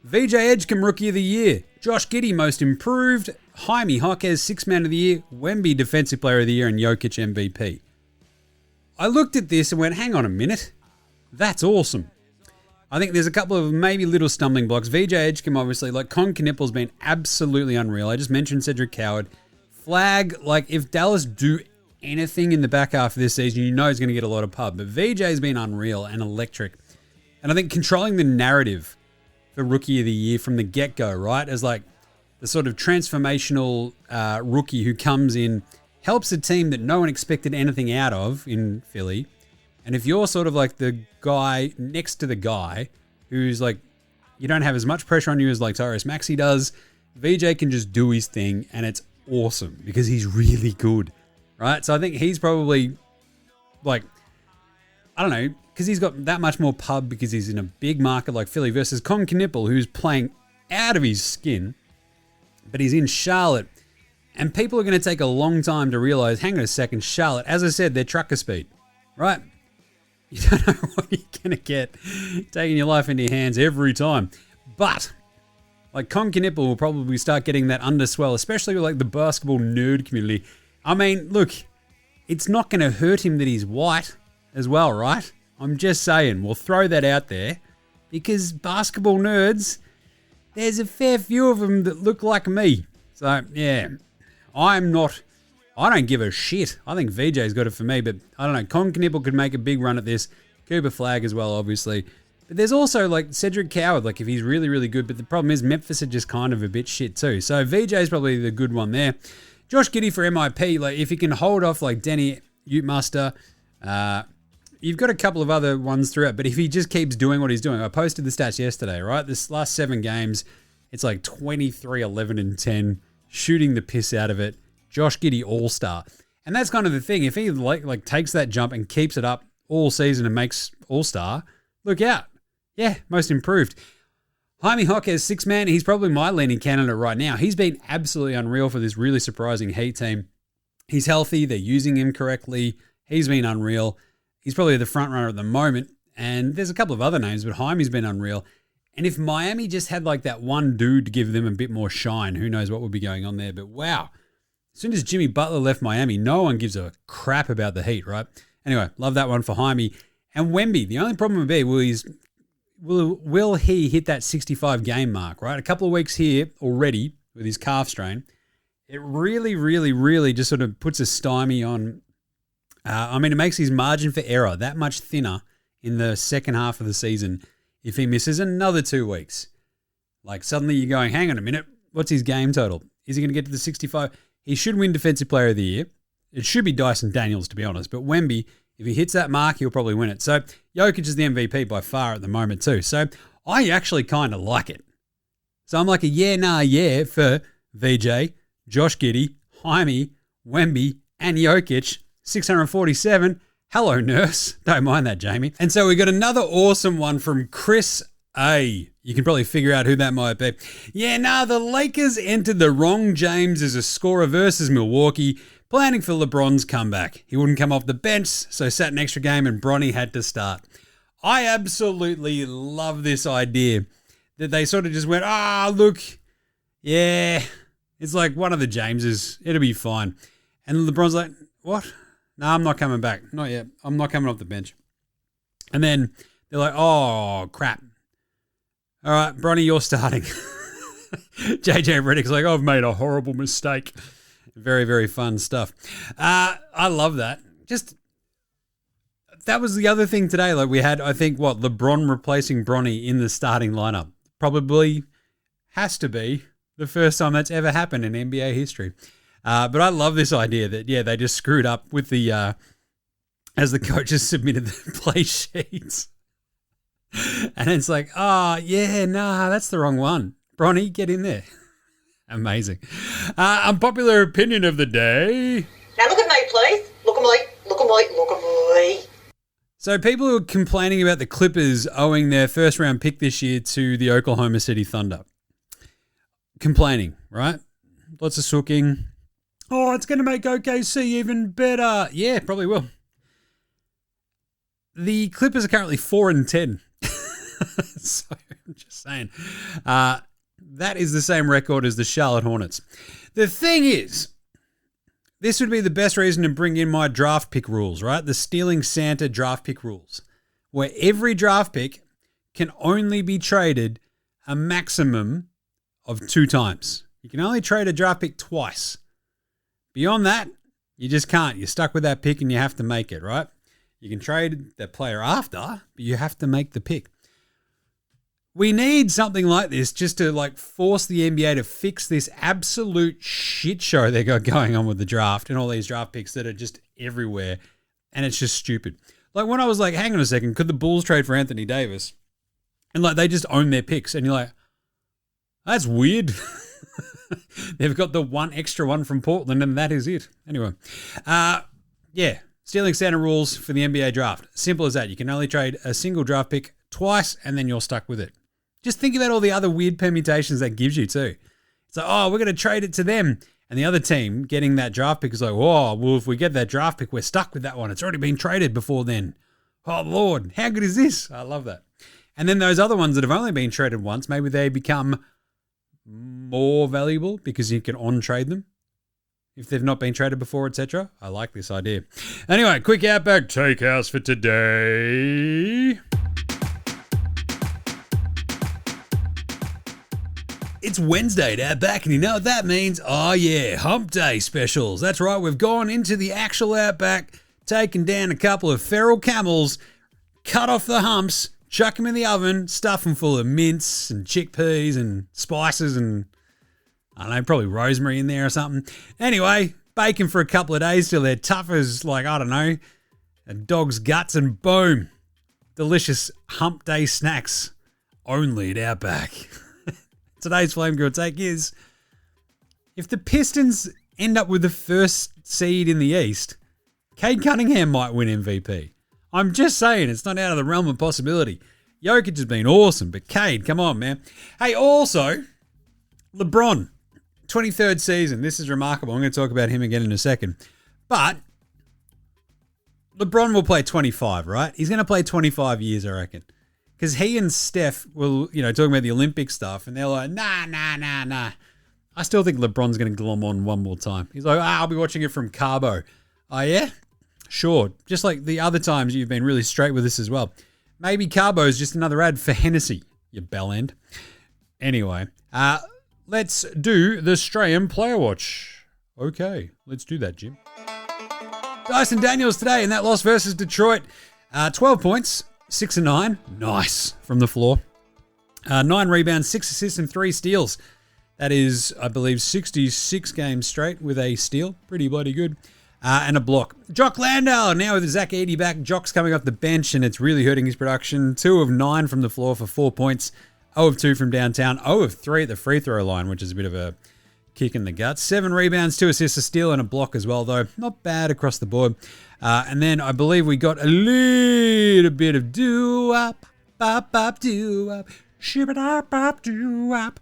VJ Edgecombe, Rookie of the Year. Josh Giddey, Most Improved. Jaime Jaquez, Sixth Man of the Year. Wemby, Defensive Player of the Year. And Jokic, MVP. I looked at this and went, hang on a minute. That's awesome. I think there's a couple of maybe little stumbling blocks. VJ Edgecombe, obviously, like Con Knippel's been absolutely unreal. I just mentioned Cedric Coward. Flag, like if Dallas do anything in the back half of this season, you know he's going to get a lot of pub. But VJ's been unreal and electric. And I think controlling the narrative for Rookie of the Year from the get-go, right? As like the sort of transformational rookie who comes in, helps a team that no one expected anything out of in Philly. And if you're sort of like the guy next to the guy who's like, you don't have as much pressure on you as like Tyrese Maxey does, VJ can just do his thing and it's awesome because he's really good, right? So I think he's probably like, I don't know, because he's got that much more pub because he's in a big market like Philly versus Con Knippel, who's playing out of his skin, but he's in Charlotte. And people are going to take a long time to realize, hang on a second, Charlotte, as I said, they're trucker speed, right? You don't know what you're going to get taking your life into your hands every time. But, like, Con Knippel will probably start getting that underswell, especially with, like, the basketball nerd community. I mean, look, it's not going to hurt him that he's white as well, right? I'm just saying, we'll throw that out there because basketball nerds, there's a fair few of them that look like me. So, yeah, I don't give a shit. I think VJ's got it for me, but I don't know. Con Knippel could make a big run at this. Cooper Flag as well, obviously. But there's also like Cedric Coward, like if he's really, really good. But the problem is Memphis are just kind of a bit shit too. So VJ's probably the good one there. Josh Giddey for MIP, like if he can hold off like Denny Utemuster, you've got a couple of other ones throughout. But if he just keeps doing what he's doing, I posted the stats yesterday, right? This last 7 games, it's like 23, 11, and 10, shooting the piss out of it. Josh Giddey All-Star. And that's kind of the thing. If he like takes that jump and keeps it up all season and makes All-Star, look out. Yeah, Most Improved. Jaime Jaquez, Sixth Man. He's probably my leading candidate right now. He's been absolutely unreal for this really surprising Heat team. He's healthy. They're using him correctly. He's been unreal. He's probably the front runner at the moment. And there's a couple of other names, but Jaime's been unreal. And if Miami just had like that one dude to give them a bit more shine, who knows what would be going on there. But wow. As soon as Jimmy Butler left Miami, no one gives a crap about the Heat, right? Anyway, love that one for Jaime. And Wemby, the only problem would be, will he hit that 65 game mark, right? A couple of weeks here already with his calf strain. It really, really, really just sort of puts a stymie on. It makes his margin for error that much thinner in the second half of the season if he misses another 2 weeks. Like suddenly you're going, hang on a minute, what's his game total? Is he going to get to the 65? He should win Defensive Player of the Year. It should be Dyson Daniels, to be honest. But Wemby, if he hits that mark, he'll probably win it. So Jokic is the MVP by far at the moment too. So I actually kind of like it. So I'm like a yeah for VJ, Josh Giddey, Jaime, Wemby, and Jokic. 647. Hello, nurse. Don't mind that, Jamie. And so we got another awesome one from Chris A. You can probably figure out who that might be. The Lakers entered the wrong James as a scorer versus Milwaukee, planning for LeBron's comeback. He wouldn't come off the bench, so sat an extra game and Bronny had to start. I absolutely love this idea that they sort of just went, look, yeah, it's like one of the Jameses. It'll be fine. And LeBron's like, what? No, I'm not coming back. Not yet. I'm not coming off the bench. And then they're like, oh, crap. All right, Bronny, you're starting. JJ Redick's like, I've made a horrible mistake. Very, very fun stuff. I love that. That was the other thing today. Like we had, I think, LeBron replacing Bronny in the starting lineup. probably has to be the first time that's ever happened in NBA history. But I love this idea that, they just screwed up with the, as the coaches submitted the play sheets. And it's like, that's the wrong one. Bronny, get in there. Amazing. Unpopular opinion of the day. Now look at me, please. Look at me. Look at me. Look at me. So people who are complaining about the Clippers owing their first round pick this year to the Oklahoma City Thunder. Complaining, right? Lots of sooking. Oh, it's going to make OKC even better. Yeah, probably will. The Clippers are currently 4-10. So I'm just saying. That is the same record as the Charlotte Hornets. The thing is, this would be the best reason to bring in my draft pick rules, right? The Stealing Santa draft pick rules, where every draft pick can only be traded a maximum of 2 times. You can only trade a draft pick twice. Beyond that, you just can't. You're stuck with that pick and you have to make it, right? You can trade that player after, but you have to make the pick. We need something like this just to force the NBA to fix this absolute shit show they got going on with the draft and all these draft picks that are just everywhere, and it's just stupid. When I was hang on a second, could the Bulls trade for Anthony Davis? And they just own their picks, and you're like, that's weird. They've got the one extra one from Portland, and that is it. Anyway, Stealing Santa rules for the NBA draft. Simple as that. You can only trade a single draft pick twice, and then you're stuck with it. Just think about all the other weird permutations that gives you too. It's we're going to trade it to them. And the other team getting that draft pick is if we get that draft pick, we're stuck with that one. It's already been traded before then. Oh, Lord, how good is this? I love that. And then those other ones that have only been traded once, maybe they become more valuable because you can on-trade them if they've not been traded before, etc. I like this idea. Anyway, quick Outback Takehouse for today. It's Wednesday at Outback, and you know what that means? Oh yeah, Hump Day specials. That's right, we've gone into the actual Outback, taken down a couple of feral camels, cut off the humps, chuck them in the oven, stuff them full of mince and chickpeas and spices and, I don't know, probably rosemary in there or something. Anyway, bake them for a couple of days till they're tough as, a dog's guts, and boom, delicious Hump Day snacks only at Outback. Today's Flame Girl take is, if the Pistons end up with the first seed in the East, Cade Cunningham might win MVP. I'm just saying, it's not out of the realm of possibility. Jokic has been awesome, but Cade, come on, man. Hey, also, LeBron, 23rd season. This is remarkable. I'm going to talk about him again in a second. But LeBron will play 25, right? He's going to play 25 years, I reckon. Because he and Steph will, talking about the Olympic stuff, and they're like, nah. I still think LeBron's going to glom on one more time. He's like, I'll be watching it from Cabo. Oh, yeah? Sure. Just like the other times you've been really straight with this as well. Maybe Cabo's just another ad for Hennessy, you bellend. Anyway, let's do the Australian Player Watch. Okay, let's do that, Jim. Dyson Daniels today in that loss versus Detroit. 12 points. 6 and 9. Nice from the floor. 9 rebounds, 6 assists, and 3 steals. That is, I believe, 66 games straight with a steal. Pretty bloody good. And a block. Jock Landale, now with Zach Edey back. Jock's coming off the bench, and it's really hurting his production. 2 of 9 from the floor for 4 points. 0 of 2 from downtown. 0 of 3 at the free throw line, which is a bit of a kick in the guts. 7 rebounds, 2 assists, a steal, and a block as well, though. Not bad across the board. And then I believe we got a little bit of doo-wop, bop, doo-wop, shibba-dop, doo-wop.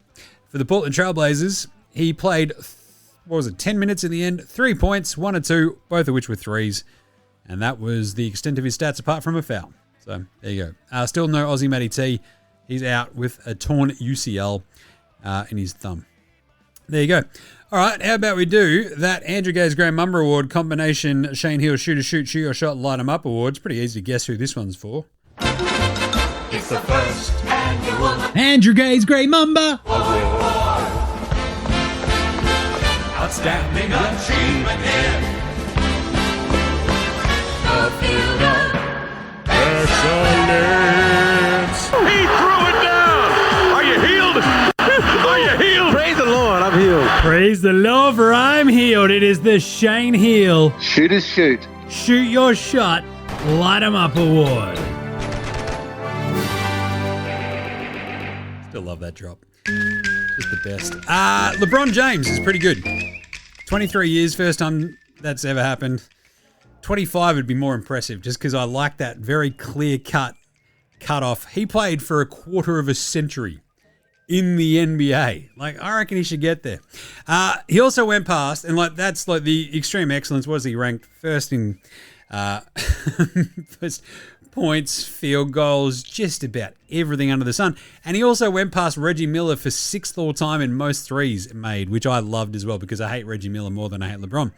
For the Portland Trailblazers, he played, 10 minutes in the end, 3 points, 1 or 2, both of which were threes. And that was the extent of his stats apart from a foul. So there you go. Still no Aussie Matty T. He's out with a torn UCL in his thumb. There you go. All right, how about we do that Andrew Gay's Graham Mumber Award combination Shane Hill shoot your shot, light 'em up awards. Pretty easy to guess who this one's for. It's the first annual Andrew Gay's Grey Mamba. Outstanding achievement here. The field of excellence. He threw it down. Are you here? is the love or I'm healed. It is the Shane Heel. Shooters shoot. Shoot your shot. Light 'em up award. Still love that drop. Just the best. LeBron James is pretty good. 23 years, first time that's ever happened. 25 would be more impressive just because I like that very clear cut off. He played for a quarter of a century in the NBA. Like, I reckon he should get there. He also went past, and like that's like the extreme excellence. Was he ranked first in first points, field goals, just about everything under the sun. And he also went past Reggie Miller for 6th all time in most threes made, which I loved as well because I hate Reggie Miller more than I hate LeBron.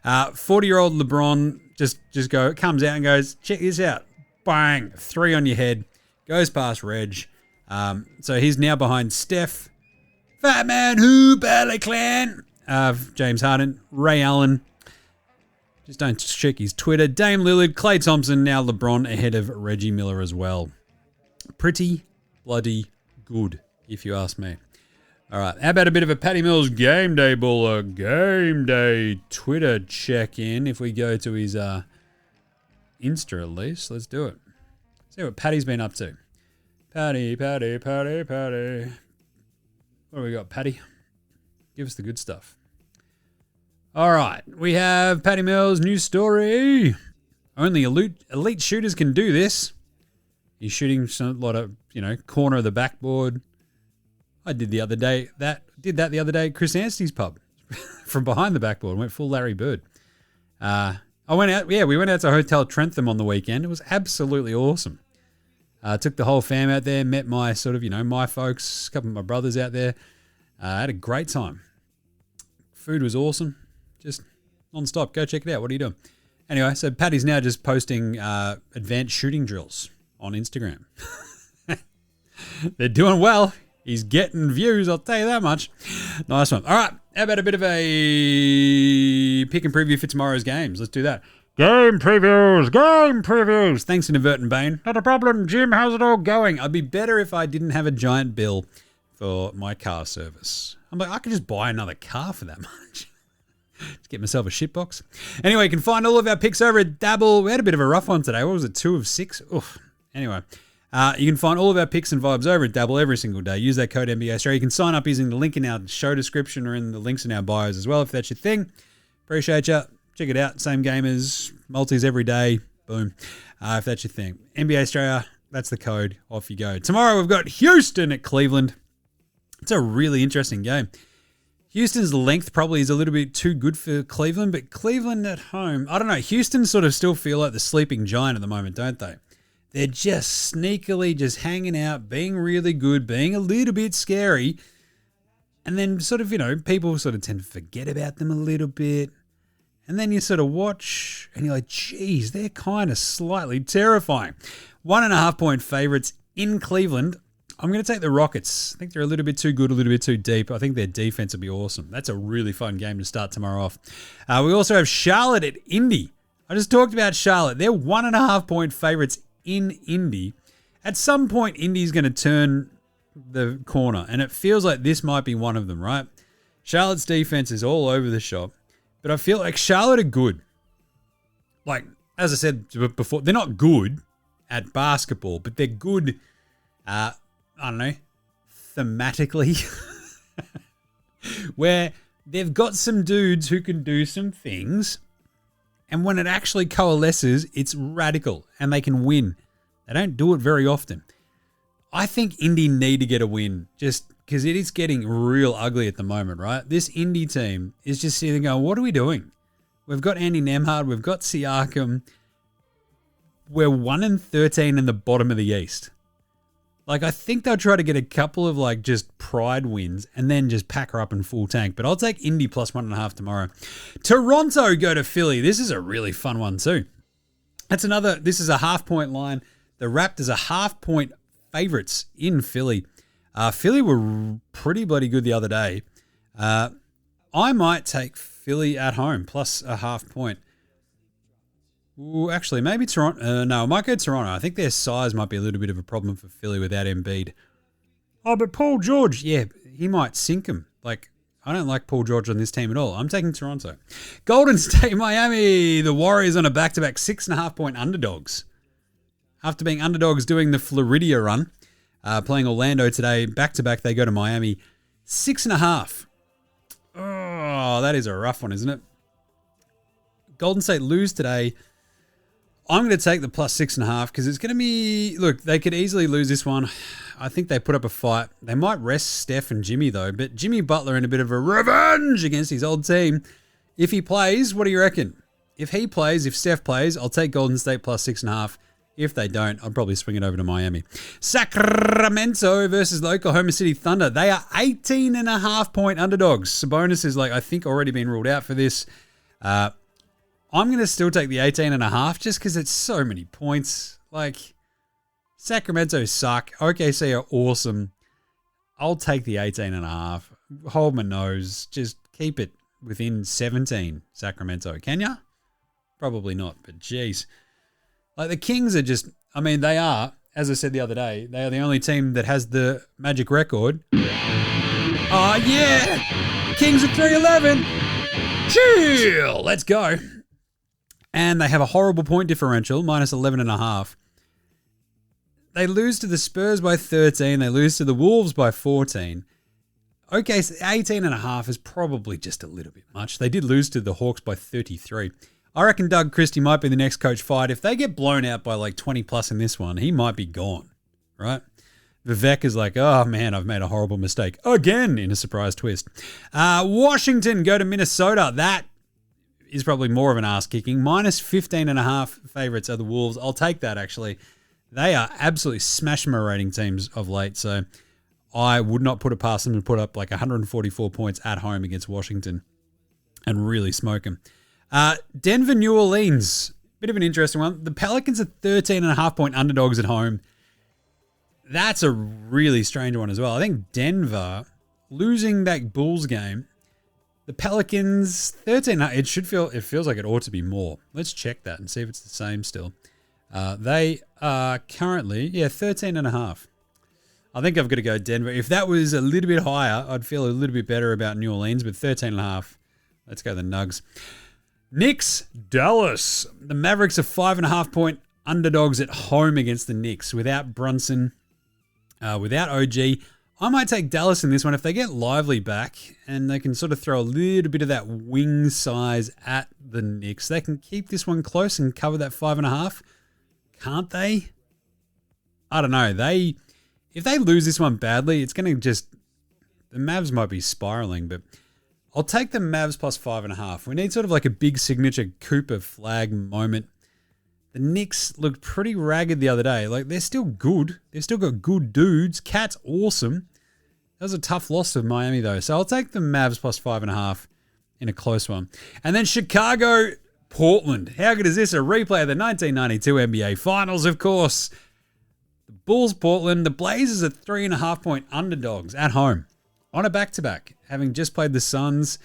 40-year-old LeBron comes out and goes, check this out. Bang, 3 on your head. Goes past Reg. So he's now behind Steph, Fat Man Who, Ballet Clan, James Harden, Ray Allen. Just don't check his Twitter. Dame Lillard, Klay Thompson, now LeBron ahead of Reggie Miller as well. Pretty bloody good, if you ask me. All right, how about a bit of a Patty Mills Game Day Baller Game Day Twitter check-in? If we go to his Insta at least, let's do it. See what Patty's been up to. Patty. What do we got, Patty? Give us the good stuff. All right, we have Patty Mills' new story. Only elite shooters can do this. He's shooting a lot of, corner of the backboard. I did the other day. Did that the other day at Chris Anstey's pub from behind the backboard. Went full Larry Bird. I went out. Yeah, we went out to Hotel Trentham on the weekend. It was absolutely awesome. Took the whole fam out there. Met my my folks. A couple of my brothers out there. Had a great time. Food was awesome. Just non-stop. Go check it out. What are you doing? Anyway, so Patty's now just posting advanced shooting drills on Instagram. They're doing well. He's getting views, I'll tell you that much. Nice one. All right, how about a bit of a pick and preview for tomorrow's games? Let's do that. Game previews. Thanks, Inadvertent Bane. Not a problem, Jim. How's it all going? I'd be better if I didn't have a giant bill for my car service. I'm like, I could just buy another car for that much. Just get myself a shitbox. Anyway, you can find all of our picks over at Dabble. We had a bit of a rough one today. What was it, 2 of 6? Oof. Anyway, you can find all of our picks and vibes over at Dabble every single day. Use that code NBA Straya. You can sign up using the link in our show description or in the links in our bios as well, if that's your thing. Appreciate you. Check it out. Same gamers, multis every day. Boom. If that's your thing. NBA Straya, that's the code. Off you go. Tomorrow we've got Houston at Cleveland. It's a really interesting game. Houston's length probably is a little bit too good for Cleveland, but Cleveland at home, I don't know. Houston sort of still feel like the sleeping giant at the moment, don't they? They're just sneakily just hanging out, being really good, being a little bit scary. And then sort of, people sort of tend to forget about them a little bit. And then you sort of watch and you're like, geez, they're kind of slightly terrifying. 1.5 point favorites in Cleveland. I'm going to take the Rockets. I think they're a little bit too good, a little bit too deep. I think their defense will be awesome. That's a really fun game to start tomorrow off. We also have Charlotte at Indy. I just talked about Charlotte. They're 1.5 point favorites in Indy. At some point, Indy's going to turn the corner, and it feels like this might be one of them, right? Charlotte's defense is all over the shop, but I feel like Charlotte are good. Like, as I said before, they're not good at basketball, but they're good I don't know, thematically, where they've got some dudes who can do some things, and when it actually coalesces, it's radical, and they can win. They don't do it very often. I think Indy need to get a win, just because it is getting real ugly at the moment, right? This Indy team is just sitting there going, what are we doing? We've got Andy Nemhard, we've got Siakam. We're 1-13 in the bottom of the East. Like, I think they'll try to get a couple of, just pride wins and then just pack her up in full tank. But I'll take Indy plus 1.5 tomorrow. Toronto go to Philly. This is a really fun one too. This is a 0.5 point line. The Raptors are 0.5 point favorites in Philly. Philly were pretty bloody good the other day. I might take Philly at home plus a 0.5 point. Ooh, actually, maybe Toronto. No, I might go Toronto. I think their size might be a little bit of a problem for Philly without Embiid. Oh, but Paul George, yeah, he might sink them. Like, I don't like Paul George on this team at all. I'm taking Toronto. Golden State, Miami. The Warriors on a back-to-back 6.5-point underdogs. After being underdogs doing the Floridia run, playing Orlando today, back-to-back, they go to Miami. 6.5. Oh, that is a rough one, isn't it? Golden State lose today. I'm going to take the plus 6.5 because it's going to be... Look, they could easily lose this one. I think they put up a fight. They might rest Steph and Jimmy, though. But Jimmy Butler in a bit of a revenge against his old team. If he plays, what do you reckon? If he plays, if Steph plays, I'll take Golden State plus 6.5. If they don't, I'll probably swing it over to Miami. Sacramento versus the Oklahoma City Thunder. They are 18.5-point underdogs. Sabonis is, I think already been ruled out for this. I'm going to still take the 18.5 just because it's so many points. Sacramento suck. OKC are awesome. I'll take the 18.5. Hold my nose. Just keep it within 17, Sacramento. Can ya? Probably not, but geez. The Kings are just, they are, as I said the other day, they are the only team that has the magic record. Oh, yeah! Kings at 3-11. Chill! Let's go. And they have a horrible point differential, minus 11.5. They lose to the Spurs by 13. They lose to the Wolves by 14. Okay, so 18.5 is probably just a little bit much. They did lose to the Hawks by 33. I reckon Doug Christie might be the next coach fired. If they get blown out by 20 plus in this one, he might be gone, right? Vivek is oh man, I've made a horrible mistake again in a surprise twist. Washington go to Minnesota. That is probably more of an ass kicking. Minus 15.5 favorites are the Wolves. I'll take that actually. They are absolutely smash my rating teams of late, so I would not put it past them to put up 144 points at home against Washington and really smoke them. Denver, New Orleans. Bit of an interesting one. The Pelicans are 13.5-point underdogs at home. That's a really strange one as well. I think Denver losing that Bulls game. The Pelicans 13. It feels like it ought to be more. Let's check that and see if it's the same still. They are currently 13.5. I think I've got to go Denver. If that was a little bit higher, I'd feel a little bit better about New Orleans, but 13.5. Let's go the Nugs. Knicks, Dallas. The Mavericks are 5.5-point underdogs at home against the Knicks. Without Brunson, without OG. I might take Dallas in this one. If they get Lively back and they can sort of throw a little bit of that wing size at the Knicks, they can keep this one close and cover that 5.5. Can't they? I don't know. If they lose this one badly, it's going to the Mavs might be spiraling, but I'll take the Mavs plus 5.5. We need sort of a big signature Cooper flag moment. The Knicks looked pretty ragged the other day. They're still good. They've still got good dudes. Cat's awesome. That was a tough loss of Miami, though. So I'll take the Mavs plus 5.5 in a close one. And then Chicago, Portland. How good is this? A replay of the 1992 NBA Finals, of course. The Bulls, Portland. The Blazers are 3.5-point underdogs at home on a back-to-back, having just played the Suns.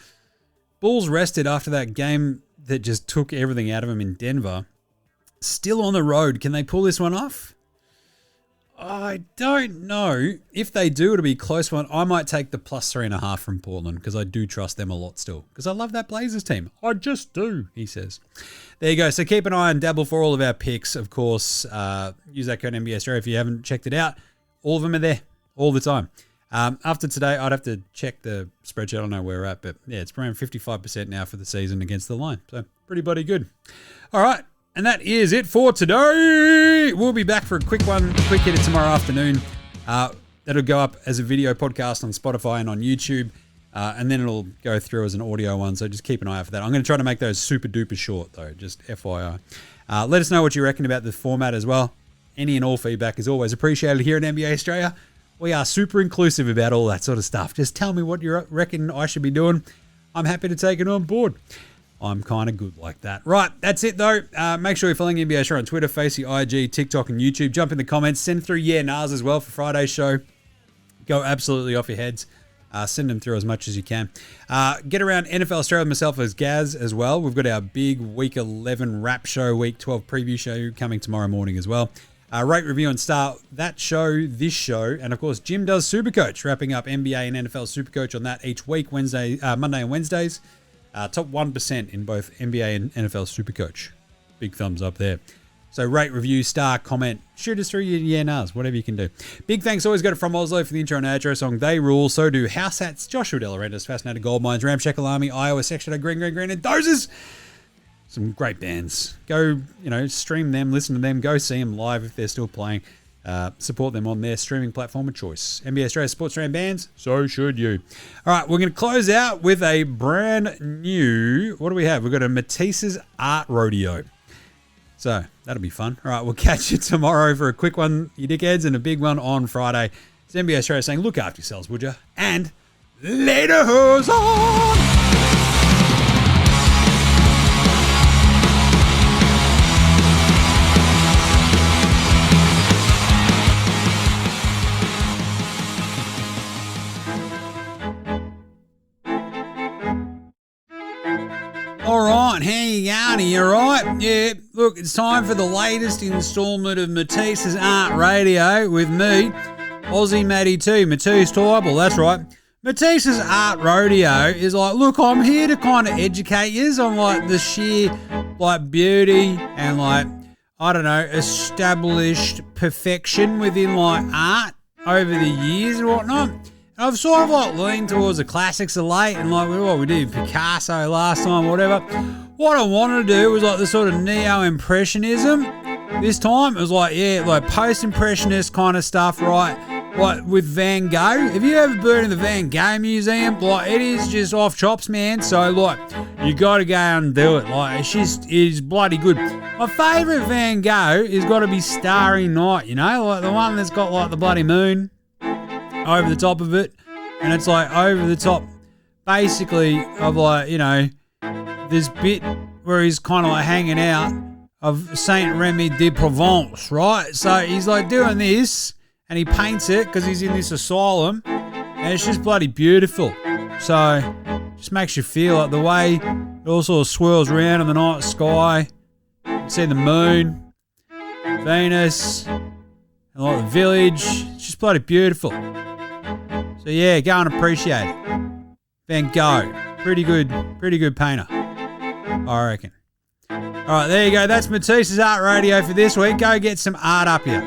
Bulls rested after that game that just took everything out of them in Denver. Still on the road. Can they pull this one off? I don't know. If they do, it'll be a close one. I might take the plus 3.5 from Portland because I do trust them a lot still. Because I love that Blazers team. I just do, he says. There you go. So keep an eye on Dabble for all of our picks. Of course, use that code NBA Straya if you haven't checked it out. All of them are there all the time. After today, I'd have to check the spreadsheet. I don't know where we're at, but yeah, it's around 55% now for the season against the line. So pretty bloody good. All right. And that is it for today. We'll be back for a quick hitter tomorrow afternoon. That'll go up as a video podcast on Spotify and on YouTube. And then it'll go through as an audio one. So just keep an eye out for that. I'm going to try to make those super duper short though, just FYI. Let us know what you reckon about the format as well. Any and all feedback is always appreciated here at NBA Straya. We are super inclusive about all that sort of stuff. Just tell me what you reckon I should be doing. I'm happy to take it on board. I'm kind of good like that. Right, that's it though. Make sure you're following NBA Show on Twitter, Facey, IG, TikTok, and YouTube. Jump in the comments. Send through Nas as well for Friday's show. Go absolutely off your heads. Send them through as much as you can. Get around NFL Australia with myself as Gaz as well. We've got our big Week 11 wrap show, Week 12 preview show coming tomorrow morning as well. Rate, review, and start that show, this show. And, of course, Jim does Supercoach, wrapping up NBA and NFL Supercoach on that each week, Monday and Wednesdays. Top 1% in both NBA and NFL Supercoach. Big thumbs up there. So rate, review, star, comment, shoot us through your nars, whatever you can do. Big thanks always go to From Oslo for the intro and outro song They Rule. So do House Hats, Joshua Delarentis, Fascinated Gold Mines, Ramshackle Army, Iowa, Section Green, and Dozers. Some great bands. Go, stream them, listen to them, go see them live if they're still playing. Support them on their streaming platform of choice. NBA Australia Sports Strand bands, so should you. All right, we're going to close out with a brand new, what do we have? We've got a Matisse's Art Rodeo. So that'll be fun. All right, we'll catch you tomorrow for a quick one, you dickheads, and a big one on Friday. It's NBA Australia saying, look after yourselves, would you? And later, hose on! All right, how you going? Are you all right? Yeah, look, it's time for the latest instalment of Matisse's Art Radio with me, Aussie Matty 2, Matisse Tybal, that's right. Matisse's Art Radio is like, look, I'm here to kind of educate you on like the sheer beauty and established perfection within art over the years and whatnot. I've sort of leaned towards the classics of late and what we did, Picasso last time, whatever. What I wanted to do was the sort of neo-impressionism. This time it was post-impressionist kind of stuff, right? Like with Van Gogh. Have you ever been in the Van Gogh Museum? It is just off chops, man. So you got to go and do it. It's bloody good. My favourite Van Gogh has got to be Starry Night, the one that's got the bloody moon over the top of it, and it's over the top basically of this bit where he's kind of hanging out of Saint Remy de Provence, right? So he's doing this and he paints it because he's in this asylum and it's just bloody beautiful. So just makes you feel the way it all sort of swirls around in the night sky. You can see the moon, Venus, and the village. It's just bloody beautiful. So yeah, go and appreciate it. Van Gogh, pretty good painter, I reckon. All right, there you go. That's Matisse's Art Radio for this week. Go get some art up here.